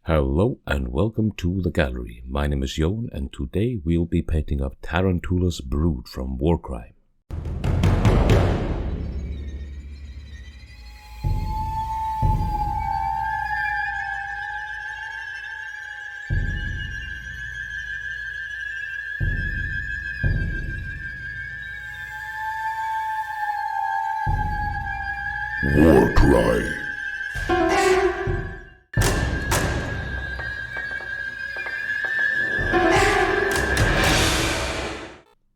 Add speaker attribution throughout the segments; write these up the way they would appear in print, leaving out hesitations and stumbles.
Speaker 1: Hello and welcome to the gallery. My name is Jon and today we'll be painting up Tarantulos Brood from Warcry.
Speaker 2: Warcry.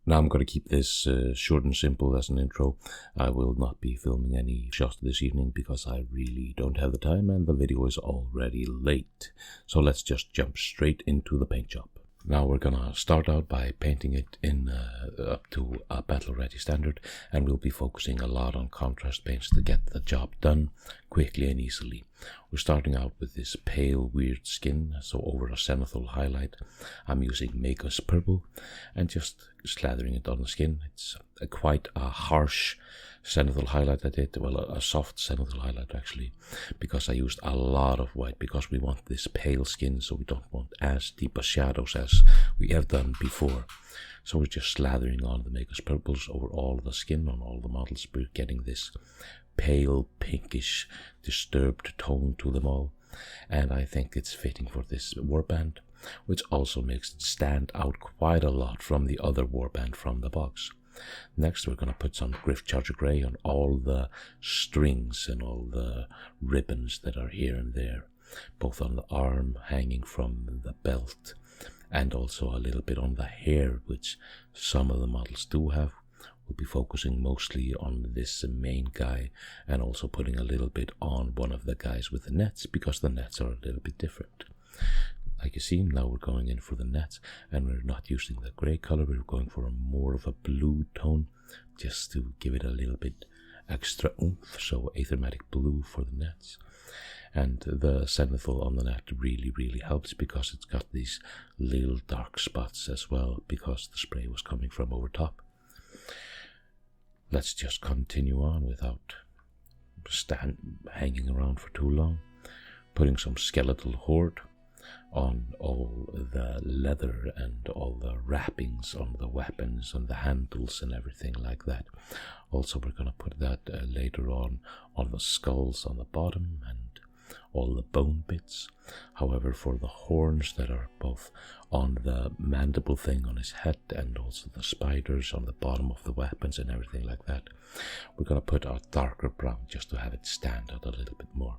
Speaker 1: Now I'm going to keep this short and simple as an intro. I will not be filming any shots this evening because I really don't have the time and the video is already late. So let's just jump straight into the paint job. Now we're gonna start out by painting it in up to a battle ready standard, and we'll be focusing a lot on contrast paints to get the job done quickly and easily. We're starting out with this pale weird skin, so over a zenithal highlight I'm using Maker's Purple and just slathering it on the skin. It's quite a harsh zenithal highlight I did, well a soft zenithal highlight actually, because I used a lot of white because we want this pale skin, so we don't want as deep a shadows as we have done before. So we're just slathering on the Maker's Purples over all the skin on all the models. We're getting this pale pinkish disturbed tone to them all, and I think it's fitting for this warband, which also makes it stand out quite a lot from the other warband from the box. Next we're going to put some Griff Charger Grey on all the strings and all the ribbons that are here and there, both on the arm hanging from the belt and also a little bit on the hair, which some of the models do have. We'll be focusing mostly on this main guy and also putting a little bit on one of the guys with the nets because the nets are a little bit different. Like you see, now we're going in for the nets and we're not using the grey color, we're going for a more of a blue tone just to give it a little bit extra oomph, so aethermatic blue for the nets. And the zenithal on the net really helps because it's got these little dark spots as well because the spray was coming from over top. Let's just continue on without hanging around for too long, putting some skeletal horde on all the leather and all the wrappings on the weapons and the handles and everything like that. Also we're going to put that later on the skulls on the bottom and all the bone bits. However, for the horns that are both on the mandible thing on his head and also the spiders on the bottom of the weapons and everything like that, we're going to put a darker brown just to have it stand out a little bit more.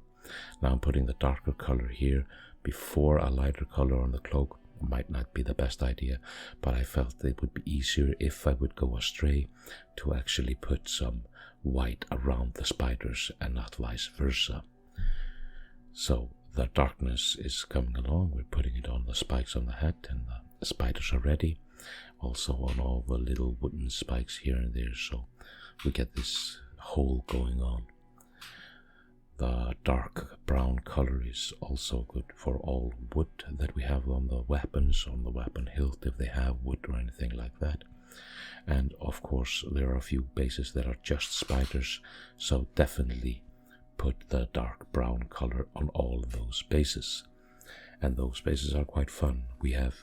Speaker 1: Now I'm putting the darker color here before a lighter color on the cloak. Might not be the best idea, but I felt it would be easier if I would go astray to actually put some white around the spiders and not vice versa. So the darkness is coming along, we're putting it on the spikes on the head and the spiders are ready, also on all the little wooden spikes here and there, so we get this hole going on. The dark brown color is also good for all wood that we have on the weapons, on the weapon hilt if they have wood or anything like that. And of course there are a few bases that are just spiders, so definitely put the dark brown color on all those bases. And those bases are quite fun. We have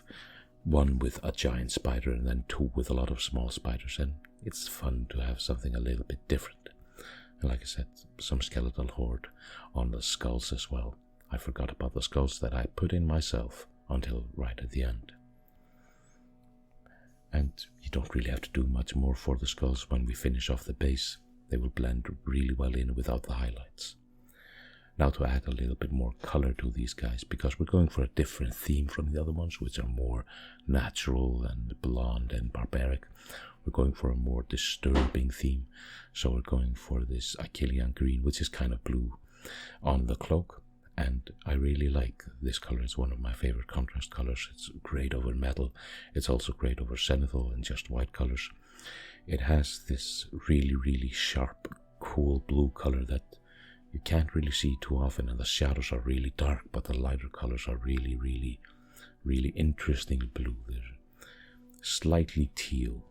Speaker 1: one with a giant spider and then two with a lot of small spiders, and it's fun to have something a little bit different. And like I said, some skeletal horde on the skulls as well. I forgot about the skulls that I put in myself until right at the end. And you don't really have to do much more for the skulls when we finish off the base. They will blend really well in without the highlights. Now to add a little bit more color to these guys, because we're going for a different theme from the other ones, which are more natural and blonde and barbaric. We're going for a more disturbing theme, so we're going for this Achillean green, which is kind of blue on the cloak, and I really like this color. It's one of my favorite contrast colors. It's great over metal, it's also great over zenithal and just white colors. It has this really sharp, cool blue color that you can't really see too often, and the shadows are really dark, but the lighter colors are really interesting blue. They're slightly teal.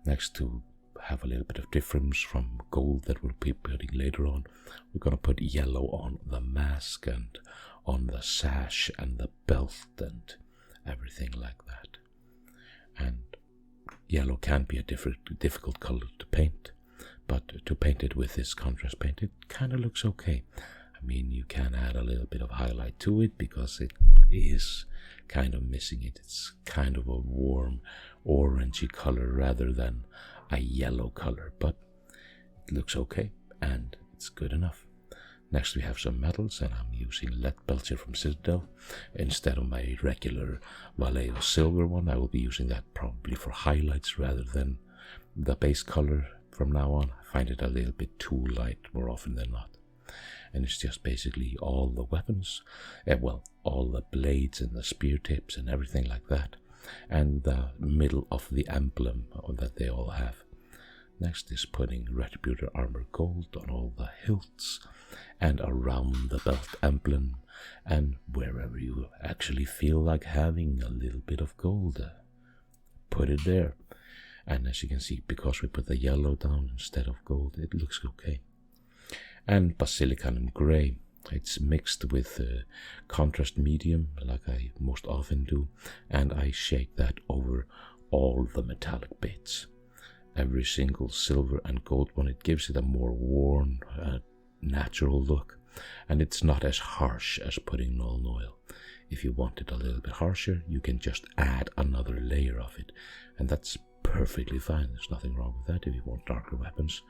Speaker 1: Next, to have a little bit of difference from gold that we'll be putting later on, we're going to put yellow on the mask and on the sash and the belt and everything like that. And yellow can be a difficult color to paint, but to paint it with this contrast paint, it kind of looks okay. I mean, you can add a little bit of highlight to it because it is kind of missing it. It's kind of a warm orangey color rather than a yellow color, but it looks okay and it's good enough. Next we have some metals, and I'm using lead belcher from Citadel instead of my regular Vallejo silver one. I will be using that probably for highlights rather than the base color from now on. I find it a little bit too light more often than not. And it's just basically all the weapons, all the blades and the spear tips and everything like that, and the middle of the emblem that they all have. Next is putting Retributor Armor Gold on all the hilts and around the belt emblem, and wherever you actually feel like having a little bit of gold, put it there. And as you can see, because we put the yellow down instead of gold, it looks okay. And Basilican and Grey, it's mixed with contrast medium like I most often do, and I shade that over all the metallic bits. Every single silver and gold one, it gives it a more worn, natural look, and it's not as harsh as putting Nuln Oil. If you want it a little bit harsher, you can just add another layer of it, and that's perfectly fine. There's nothing wrong with that. If you want darker weapons,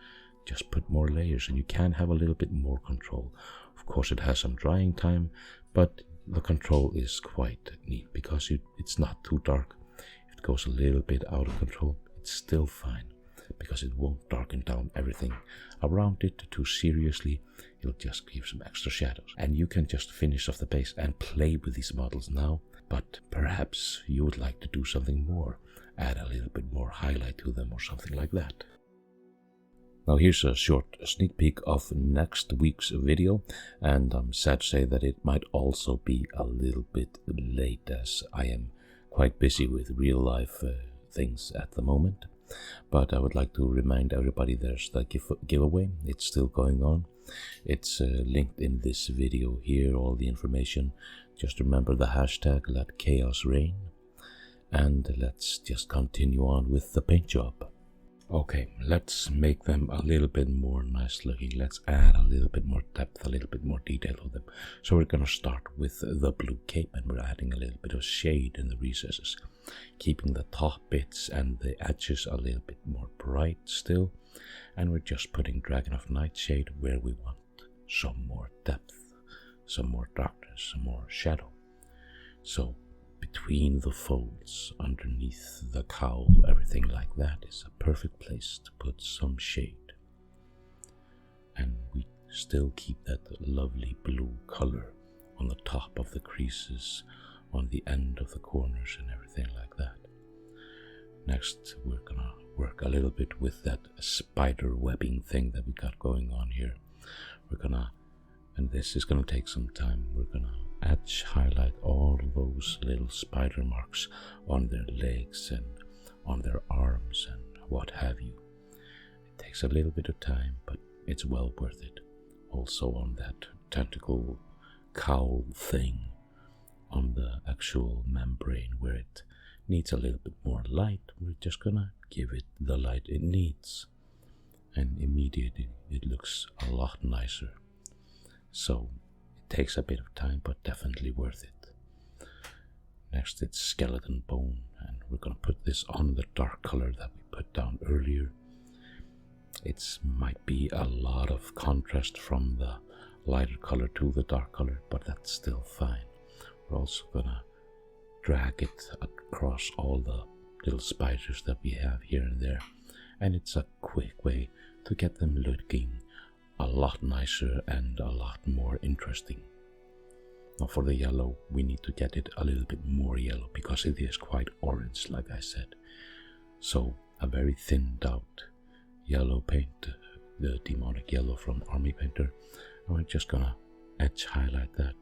Speaker 1: just put more layers and you can have a little bit more control. Of course, it has some drying time, but the control is quite neat because it's not too dark. If it goes a little bit out of control, it's still fine because it won't darken down everything around it too seriously. It'll just give some extra shadows, and you can just finish off the base and play with these models now. But perhaps you would like to do something more, add a little bit more highlight to them or something like that. Now here's a short sneak peek of next week's video, and I'm sad to say that it might also be a little bit late as I am quite busy with real life things at the moment. But I would like to remind everybody there's the giveaway. It's still going on. It's linked in this video here, all the information. Just remember the hashtag #LetChaosReign, and let's just continue on with the paint job. Okay, let's make them a little bit more nice looking. Let's add a little bit more depth, a little bit more detail to them. So we're going to start with the blue cape, and we're adding a little bit of shade in the recesses, keeping the top bits and the edges a little bit more bright still. And we're just putting Dragon of Nightshade where we want some more depth, some more darkness, some more shadow. So between the folds, underneath the cowl, everything like that is a perfect place to put some shade. And we still keep that lovely blue color on the top of the creases, on the end of the corners and everything like that. Next, we're gonna work a little bit with that spider webbing thing that we got going on here. And this is gonna take some time, we're gonna edge highlight all those little spider marks on their legs and on their arms and what have you. It takes a little bit of time, but it's well worth it. Also on that tentacle cowl thing on the actual membrane where it needs a little bit more light, we're just gonna give it the light it needs, and immediately it looks a lot nicer. So it takes a bit of time, but definitely worth it. Next it's skeleton bone, and we're gonna put this on the dark color that we put down earlier. It might be a lot of contrast from the lighter color to the dark color, but that's still fine. We're also gonna drag it across all the little spiders that we have here and there, and it's a quick way to get them looking a lot nicer and a lot more interesting. Now for the yellow, we need to get it a little bit more yellow because it is quite orange, like I said. So a very thinned out yellow paint, the demonic yellow from Army Painter, and we're just gonna edge highlight that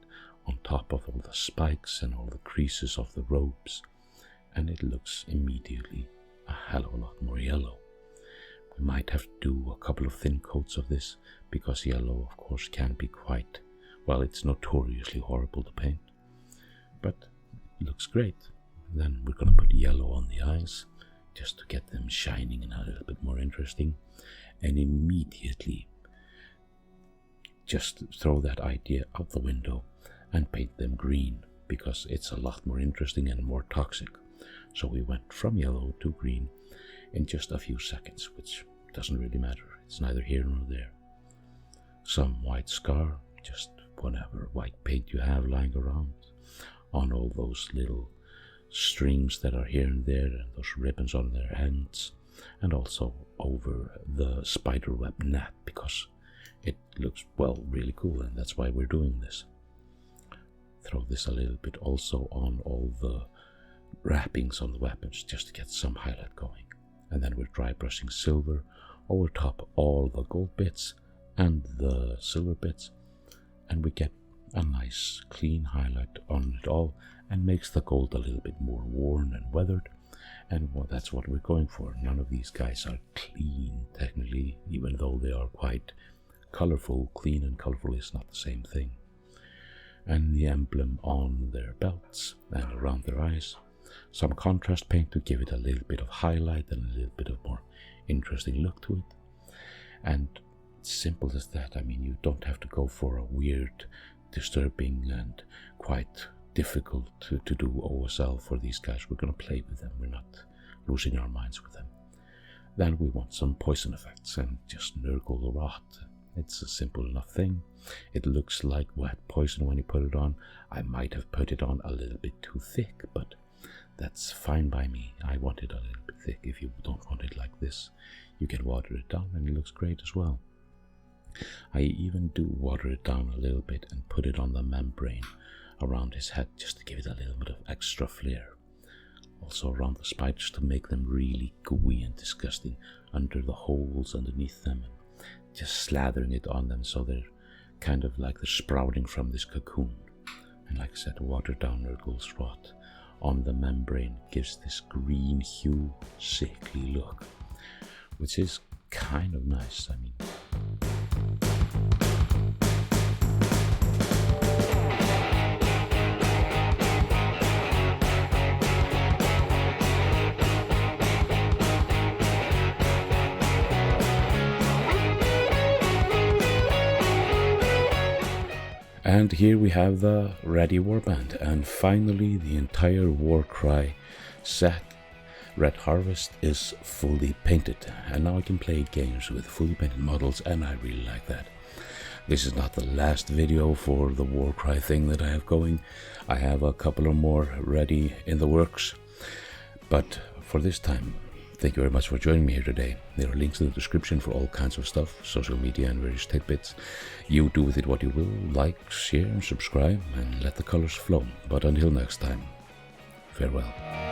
Speaker 1: on top of all the spikes and all the creases of the robes, and it looks immediately a hell of a lot more yellow. We might have to do a couple of thin coats of this because yellow of course can be quite, well, it's notoriously horrible to paint, but it looks great. Then we're going to put yellow on the eyes, just to get them shining and a little bit more interesting, and immediately just throw that idea out the window and paint them green, because it's a lot more interesting and more toxic. So we went from yellow to green in just a few seconds, which doesn't really matter. It's neither here nor there. Some white scar, just whatever white paint you have lying around, on all those little strings that are here and there, and those ribbons on their ends, and also over the spider web net, because it looks, well, really cool, and that's why we're doing this. Throw this a little bit also on all the wrappings on the weapons, just to get some highlight going. And then we're dry brushing silver over top all the gold bits and the silver bits, and we get a nice clean highlight on it all, and makes the gold a little bit more worn and weathered. And well, that's what we're going for. None of these guys are clean technically, even though they are quite colorful. Clean and colorful is not the same thing. And the emblem on their belts and around their eyes, some contrast paint to give it a little bit of highlight and a little bit of more interesting look to it. And simple as that. I mean, you don't have to go for a weird, disturbing and quite difficult to do OSL for these guys. We're going to play with them. We're not losing our minds with them. Then we want some poison effects and just Nurgle rot. It's a simple enough thing. It looks like wet poison when you put it on. I might have put it on a little bit too thick, but that's fine by me. I want it a little bit thick. If you don't want it like this, you can water it down and it looks great as well. I even do water it down a little bit and put it on the membrane around his head, just to give it a little bit of extra flair. Also around the spiders, to make them really gooey and disgusting under the holes underneath them, and just slathering it on them so they're kind of like they're sprouting from this cocoon. And like I said, watered down Nurgle's rot on the membrane gives this green hue, sickly look, which is kind of nice. I mean, and here we have the ready warband, and finally the entire Warcry set, Red Harvest, is fully painted, and now I can play games with fully painted models, and I really like that. This is not the last video for the Warcry thing that I have going. I have a couple of more ready in the works, but for this time, thank you very much for joining me here today. There are links in the description for all kinds of stuff, social media and various tidbits. You do with it what you will. Like, share and subscribe, and let the colors flow. But until next time, farewell.